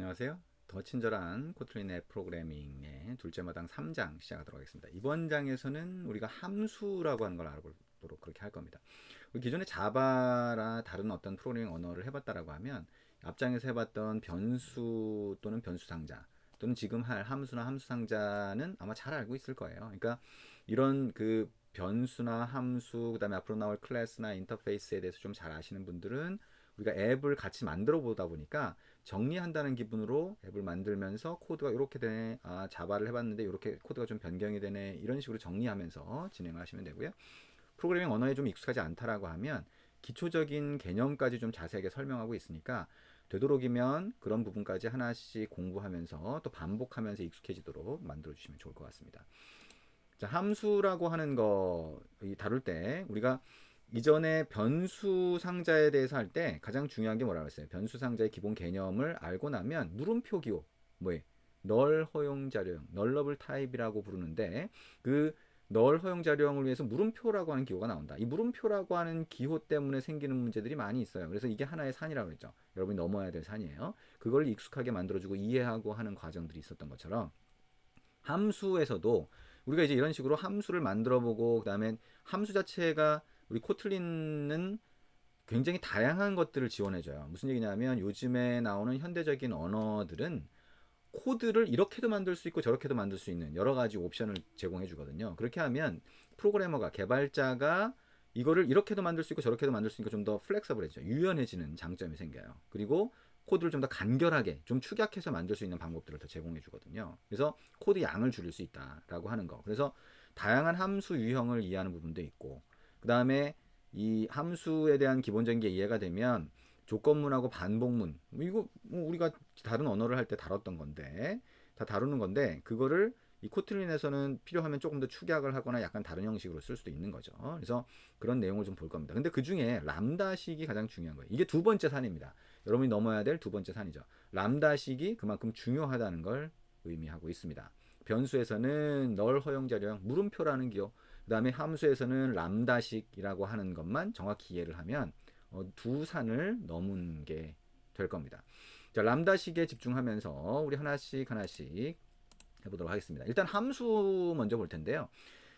안녕하세요. 더 친절한 코틀린 앱 프로그래밍의 둘째 마당 3장 시작하도록 하겠습니다. 이번 장에서는 우리가 함수라고 하는 걸 알아보도록 그렇게 할 겁니다. 우리 기존에 자바라 다른 어떤 프로그래밍 언어를 해봤다라고 하면 앞장에서 해봤던 변수 또는 변수 상자 또는 지금 할 함수나 함수 상자는 아마 잘 알고 있을 거예요. 그러니까 이런 그 변수나 함수 그다음에 앞으로 나올 클래스나 인터페이스에 대해서 좀 잘 아시는 분들은 우리가 앱을 같이 만들어 보다 보니까 정리한다는 기분으로 앱을 만들면서 코드가 이렇게 되네, 자바를 해봤는데 이렇게 코드가 좀 변경이 되네, 이런 식으로 정리하면서 진행을 하시면 되고요. 프로그래밍 언어에 좀 익숙하지 않다라고 하면 기초적인 개념까지 좀 자세하게 설명하고 있으니까 되도록이면 그런 부분까지 하나씩 공부하면서 또 반복하면서 익숙해지도록 만들어 주시면 좋을 것 같습니다. 자, 함수라고 하는 거 다룰 때 우리가 이전에 변수 상자에 대해서 할 때 가장 중요한 게 뭐라고 했어요? 변수 상자의 기본 개념을 알고 나면 물음표 기호, 뭐에 널 허용 자료형, 널러블 타입이라고 부르는데 그 널 허용 자료형을 위해서 물음표라고 하는 기호가 나온다. 이 물음표라고 하는 기호 때문에 생기는 문제들이 많이 있어요. 그래서 이게 하나의 산이라고 그랬죠. 여러분이 넘어야 될 산이에요. 그걸 익숙하게 만들어주고 이해하고 하는 과정들이 있었던 것처럼 함수에서도 우리가 이제 이런 식으로 함수를 만들어 보고 그다음에 함수 자체가 우리 코틀린은 굉장히 다양한 것들을 지원해줘요. 무슨 얘기냐면 요즘에 나오는 현대적인 언어들은 코드를 이렇게도 만들 수 있고 저렇게도 만들 수 있는 여러 가지 옵션을 제공해 주거든요. 그렇게 하면 프로그래머가 개발자가 이거를 이렇게도 만들 수 있고 저렇게도 만들 수 있고 좀 더 플렉서블해져 유연해지는 장점이 생겨요. 그리고 코드를 좀 더 간결하게 좀 축약해서 만들 수 있는 방법들을 더 제공해 주거든요. 그래서 코드 양을 줄일 수 있다라고 하는 거. 그래서 다양한 함수 유형을 이해하는 부분도 있고 그 다음에 이 함수에 대한 기본적인 게 이해가 되면 조건문하고 반복문 이거 뭐 우리가 다른 언어를 할 때 다뤘던 건데 다 다루는 건데 그거를 이 코틀린에서는 필요하면 조금 더 축약을 하거나 약간 다른 형식으로 쓸 수도 있는 거죠. 그래서 그런 내용을 좀 볼 겁니다. 근데 그 중에 람다식이 가장 중요한 거예요. 이게 두 번째 산입니다. 여러분이 넘어야 될 두 번째 산이죠. 람다식이 그만큼 중요하다는 걸 의미하고 있습니다. 변수에서는 널 허용 자료형 물음표라는 기호, 그 다음에 함수에서는 람다식이라고 하는 것만 정확히 이해를 하면 두 산을 넘은 게 될 겁니다. 자, 람다식에 집중하면서 우리 하나씩 하나씩 해보도록 하겠습니다. 일단 함수 먼저 볼 텐데요.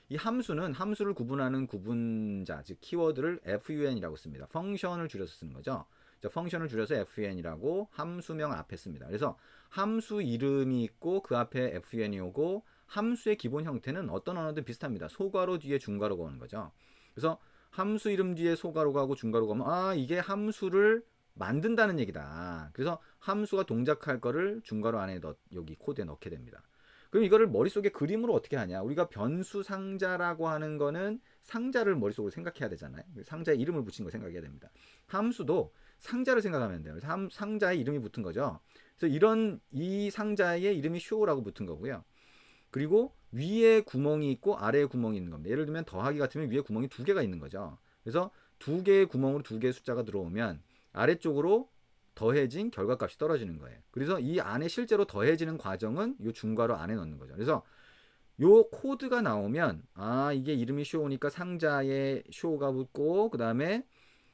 이 함수는 함수를 구분하는 구분자, 즉 키워드를 fun이라고 씁니다. 펑션을 줄여서 쓰는 거죠. 자, 펑션을 줄여서 fun이라고 함수명 앞에 씁니다. 그래서 함수 이름이 있고 그 앞에 fun이 오고 함수의 기본 형태는 어떤 언어든 비슷합니다. 소괄호 뒤에 중괄호가 오는 거죠. 그래서 함수 이름 뒤에 소괄호가 하고 중괄호가 오면 이게 함수를 만든다는 얘기다. 그래서 함수가 동작할 거를 중괄호 안에 여기 코드에 넣게 됩니다. 그럼 이거를 머릿속에 그림으로 어떻게 하냐? 우리가 변수 상자라고 하는 거는 상자를 머릿속으로 생각해야 되잖아요. 상자에 이름을 붙인 거 생각해야 됩니다. 함수도 상자를 생각하면 돼요. 상자에 이름이 붙은 거죠. 그래서 이 상자에 이름이 show라고 붙은 거고요. 그리고 위에 구멍이 있고 아래에 구멍이 있는 겁니다. 예를 들면 더하기 같으면 위에 구멍이 두 개가 있는 거죠. 그래서 두 개의 구멍으로 두 개의 숫자가 들어오면 아래쪽으로 더해진 결과값이 떨어지는 거예요. 그래서 이 안에 실제로 더해지는 과정은 이 중괄호 안에 넣는 거죠. 그래서 요 코드가 나오면 이게 이름이 쇼니까 상자에 쇼가 붙고 그 다음에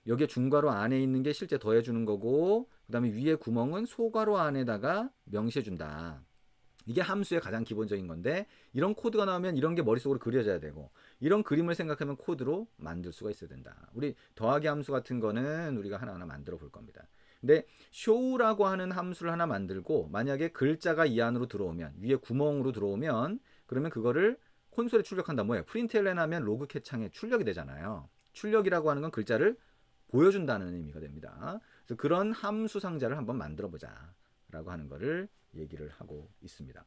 여기에 중괄호 안에 있는 게 실제 더해주는 거고 그 다음에 위에 구멍은 소괄호 안에다가 명시해준다. 이게 함수의 가장 기본적인 건데 이런 코드가 나오면 이런 게 머릿속으로 그려져야 되고 이런 그림을 생각하면 코드로 만들 수가 있어야 된다. 우리 더하기 함수 같은 거는 우리가 하나하나 만들어 볼 겁니다. 근데 show라고 하는 함수를 하나 만들고 만약에 글자가 이 안으로 들어오면 위에 구멍으로 들어오면 그러면 그거를 콘솔에 출력한다. 뭐예요? 프린트LN 하면 로그캣 창에 출력이 되잖아요. 출력이라고 하는 건 글자를 보여준다는 의미가 됩니다. 그래서 그런 함수 상자를 한번 만들어 보자 라고 하는 거를 얘기를 하고 있습니다.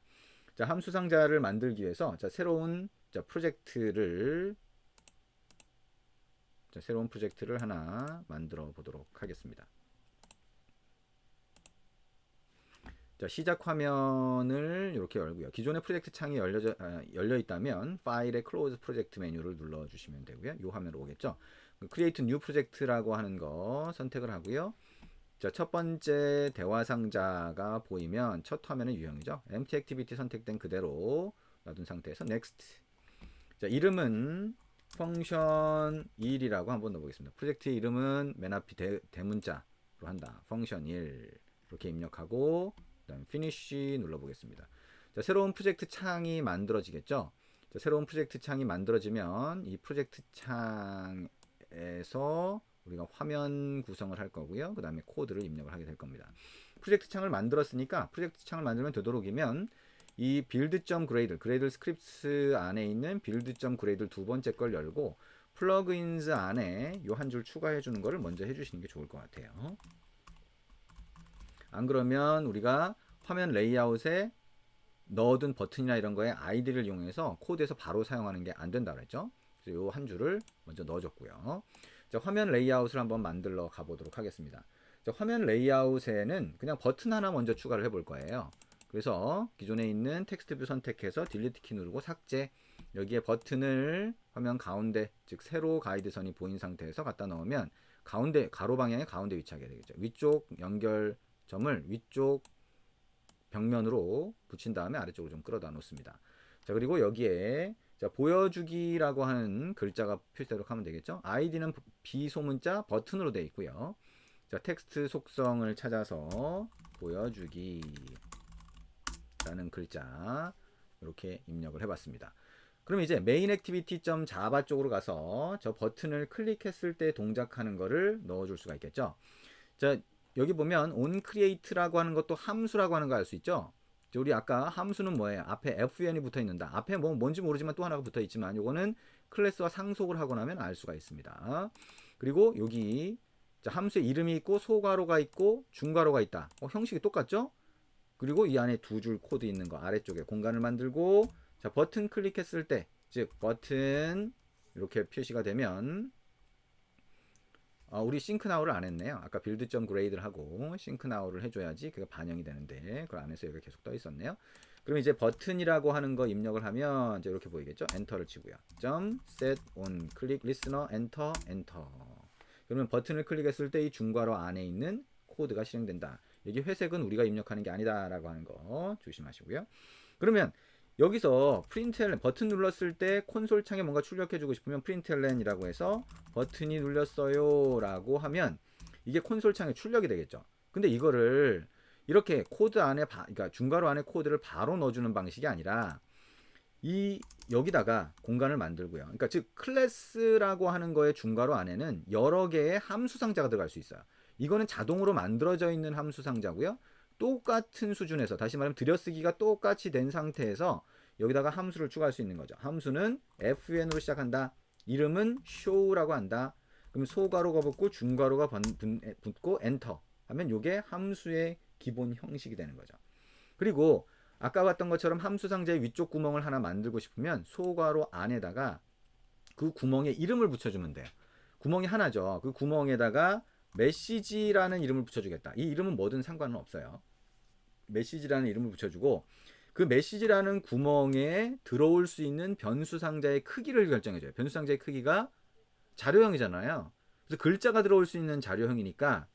자, 함수 상자를 만들기 위해서 새로운 프로젝트를 하나 만들어 보도록 하겠습니다. 자, 시작 화면을 이렇게 열고요. 기존의 프로젝트 창이 열려 있다면 파일의 클로즈 프로젝트 메뉴를 눌러 주시면 되고요. 이 화면으로 오겠죠. 크리에이트 뉴 프로젝트라고 하는 거 선택을 하고요. 자, 첫 번째 대화 상자가 보이면 첫 화면은 유형이죠. empty activity 선택된 그대로 놔둔 상태에서 next. 자, 이름은 펑션 1이라고 한번 넣어보겠습니다. 프로젝트의 이름은 맨 앞이 대문자로 한다. 펑션 1 이렇게 입력하고 그다음에 finish 눌러보겠습니다. 자, 새로운 프로젝트 창이 만들어지겠죠. 자, 새로운 프로젝트 창이 만들어지면 이 프로젝트 창에서 우리가 화면 구성을 할 거고요. 그 다음에 코드를 입력을 하게 될 겁니다. 프로젝트 창을 만들었으니까 프로젝트 창을 만들면 되도록이면 이 build.gradle, 그레이들 스크립트 안에 있는 build.gradle 두 번째 걸 열고 플러그인즈 안에 요 한 줄 추가해 주는 거를 먼저 해 주시는 게 좋을 것 같아요. 안 그러면 우리가 화면 레이아웃에 넣어둔 버튼이나 이런 거에 아이디를 이용해서 코드에서 바로 사용하는 게 안 된다 그랬죠. 그래서 요 한 줄을 먼저 넣어줬고요. 자, 화면 레이아웃을 한번 만들러 가보도록 하겠습니다. 자, 화면 레이아웃에는 그냥 버튼 하나 먼저 추가를 해볼 거예요. 그래서 기존에 있는 텍스트 뷰 선택해서 딜리트 키 누르고 삭제, 여기에 버튼을 화면 가운데, 즉 세로 가이드선이 보인 상태에서 갖다 넣으면 가운데, 가로 방향의 가운데 위치하게 되겠죠. 위쪽 연결점을 위쪽 벽면으로 붙인 다음에 아래쪽으로 좀 끌어다 놓습니다. 자, 그리고 여기에 자, 보여주기라고 하는 글자가 표시되도록 하면 되겠죠. 아이디는 비소문자 버튼으로 되어 있고요. 자, 텍스트 속성을 찾아서 보여주기 라는 글자 이렇게 입력을 해봤습니다. 그럼 이제 메인 액티비티.java 쪽으로 가서 저 버튼을 클릭했을 때 동작하는 거를 넣어줄 수가 있겠죠. 자, 여기 보면 onCreate라고 하는 것도 함수라고 하는 거 알 수 있죠. 우리 아까 함수는 뭐예요? 앞에 fun이 붙어 있는다. 앞에 뭐 뭔지 모르지만 또 하나가 붙어 있지만 요거는 클래스와 상속을 하고 나면 알 수가 있습니다. 그리고 여기 자, 함수의 이름이 있고 소괄호가 있고 중괄호가 있다. 형식이 똑같죠? 그리고 이 안에 두 줄 코드 있는 거 아래쪽에 공간을 만들고 자, 버튼 클릭했을 때, 즉 버튼 이렇게 표시가 되면 우리 싱크나우를 안 했네요. 아까 build.grade를 하고 싱크나우를 해줘야지 그게 반영이 되는데 그걸 안 해서 여기 계속 떠 있었네요. 그럼 이제 버튼이라고 하는 거 입력을 하면 이제 이렇게 보이겠죠? 엔터를 치고요. set on click listener enter enter. 그러면 버튼을 클릭했을 때 이 중괄호 안에 있는 코드가 실행된다. 여기 회색은 우리가 입력하는 게 아니다라고 하는 거 조심하시고요. 그러면 여기서 println 버튼 눌렀을 때 콘솔 창에 뭔가 출력해주고 싶으면 println이라고 해서 버튼이 눌렸어요 라고 하면 이게 콘솔 창에 출력이 되겠죠. 근데 이거를 이렇게 코드 안에 그러니까 중괄호 안에 코드를 바로 넣어주는 방식이 아니라 이 여기다가 공간을 만들고요. 그러니까 즉 클래스라고 하는 거의 중괄호 안에는 여러 개의 함수 상자가 들어갈 수 있어요. 이거는 자동으로 만들어져 있는 함수 상자고요. 똑같은 수준에서 다시 말하면 들여쓰기가 똑같이 된 상태에서 여기다가 함수를 추가할 수 있는 거죠. 함수는 fun으로 시작한다. 이름은 show라고 한다. 그럼 소괄호가 붙고 중괄호가 붙고 엔터 하면 이게 함수의 기본 형식이 되는 거죠. 그리고 아까 봤던 것처럼 함수 상자의 위쪽 구멍을 하나 만들고 싶으면 소괄호 안에다가 그 구멍에 이름을 붙여주면 돼요. 구멍이 하나죠. 그 구멍에다가 메시지라는 이름을 붙여주겠다. 이 이름은 뭐든 상관은 없어요. 메시지라는 이름을 붙여주고 그 메시지라는 구멍에 들어올 수 있는 변수 상자의 크기를 결정해줘요. 변수 상자의 크기가 자료형이잖아요. 그래서 글자가 들어올 수 있는 자료형이니까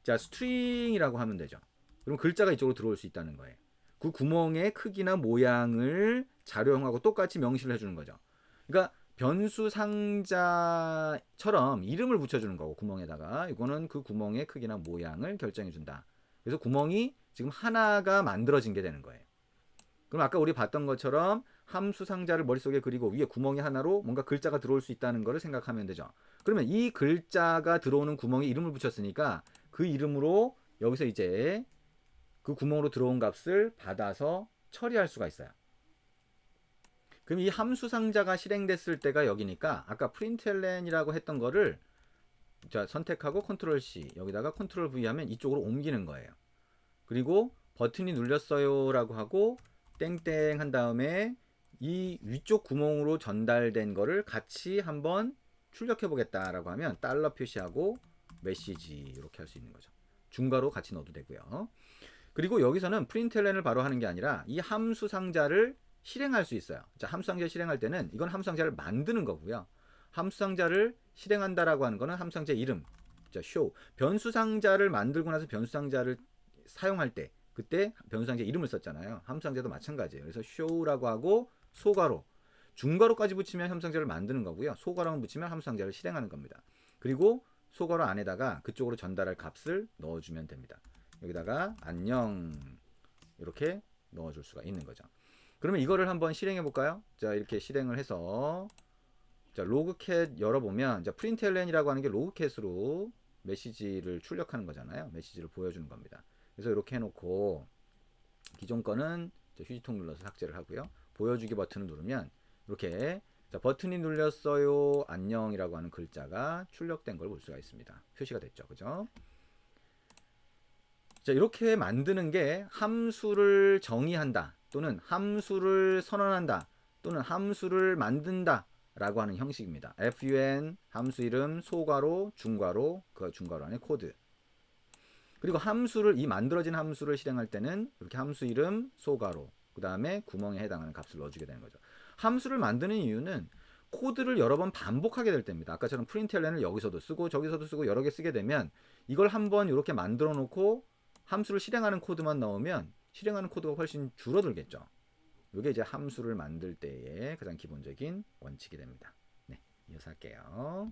자, 스트링이라고 하면 되죠. 그럼 글자가 이쪽으로 들어올 수 있다는 거예요. 그 구멍의 크기나 모양을 자료형하고 똑같이 명시를 해주는 거죠. 그러니까 변수 상자처럼 이름을 붙여주는 거고 구멍에다가 이거는 그 구멍의 크기나 모양을 결정해준다. 그래서 구멍이 지금 하나가 만들어진 게 되는 거예요. 그럼 아까 우리 봤던 것처럼 함수 상자를 머릿속에 그리고 위에 구멍이 하나로 뭔가 글자가 들어올 수 있다는 것을 생각하면 되죠. 그러면 이 글자가 들어오는 구멍에 이름을 붙였으니까 그 이름으로 여기서 이제 그 구멍으로 들어온 값을 받아서 처리할 수가 있어요. 그럼 이 함수 상자가 실행됐을 때가 여기니까 아까 println이라고 했던 거를 자, 선택하고 컨트롤 C 여기다가 컨트롤 V 하면 이쪽으로 옮기는 거예요. 그리고 버튼이 눌렸어요 라고 하고 땡땡 한 다음에 이 위쪽 구멍으로 전달된 거를 같이 한번 출력해 보겠다라고 하면 달러 표시하고 메시지 이렇게 할 수 있는 거죠. 중괄호 같이 넣어도 되고요. 그리고 여기서는 println을 바로 하는 게 아니라 이 함수 상자를 실행할 수 있어요. 자, 함수 상자를 실행할 때는 이건 함수 상자를 만드는 거고요. 함수 상자를 실행한다라고 하는 거는 함수 상자 이름, 자, show. 변수 상자를 만들고 나서 변수 상자를 사용할 때 그때 변수 상자 이름을 썼잖아요. 함수 상자도 마찬가지예요. 그래서 show라고 하고 소괄호, 중괄호까지 붙이면 함수 상자를 만드는 거고요. 소괄호만 붙이면 함수 상자를 실행하는 겁니다. 그리고 소괄호 안에다가 그쪽으로 전달할 값을 넣어주면 됩니다. 여기다가 안녕 이렇게 넣어줄 수가 있는 거죠. 그러면 이거를 한번 실행해 볼까요? 자, 이렇게 실행을 해서 자, 로그캣 열어보면 자, println이라고 하는 게 로그캣으로 메시지를 출력하는 거잖아요. 메시지를 보여주는 겁니다. 그래서 이렇게 해놓고 기존 거는 휴지통 눌러서 삭제를 하고요. 보여주기 버튼을 누르면 이렇게 자, 버튼이 눌렸어요. 안녕이라고 하는 글자가 출력된 걸 볼 수가 있습니다. 표시가 됐죠. 그죠? 자, 이렇게 만드는 게 함수를 정의한다 또는 함수를 선언한다 또는 함수를 만든다 라고 하는 형식입니다. fun 함수 이름 소괄호 중괄호 그 중괄호 안에 코드. 그리고 함수를 이 만들어진 함수를 실행할 때는 이렇게 함수 이름 소괄호 그 다음에 구멍에 해당하는 값을 넣어주게 되는 거죠. 함수를 만드는 이유는 코드를 여러 번 반복하게 될 때입니다. 아까처럼 println을 여기서도 쓰고 저기서도 쓰고 여러 개 쓰게 되면 이걸 한번 이렇게 만들어 놓고 함수를 실행하는 코드만 넣으면 실행하는 코드가 훨씬 줄어들겠죠. 이게 이제 함수를 만들 때의 가장 기본적인 원칙이 됩니다. 네, 이어서 할게요.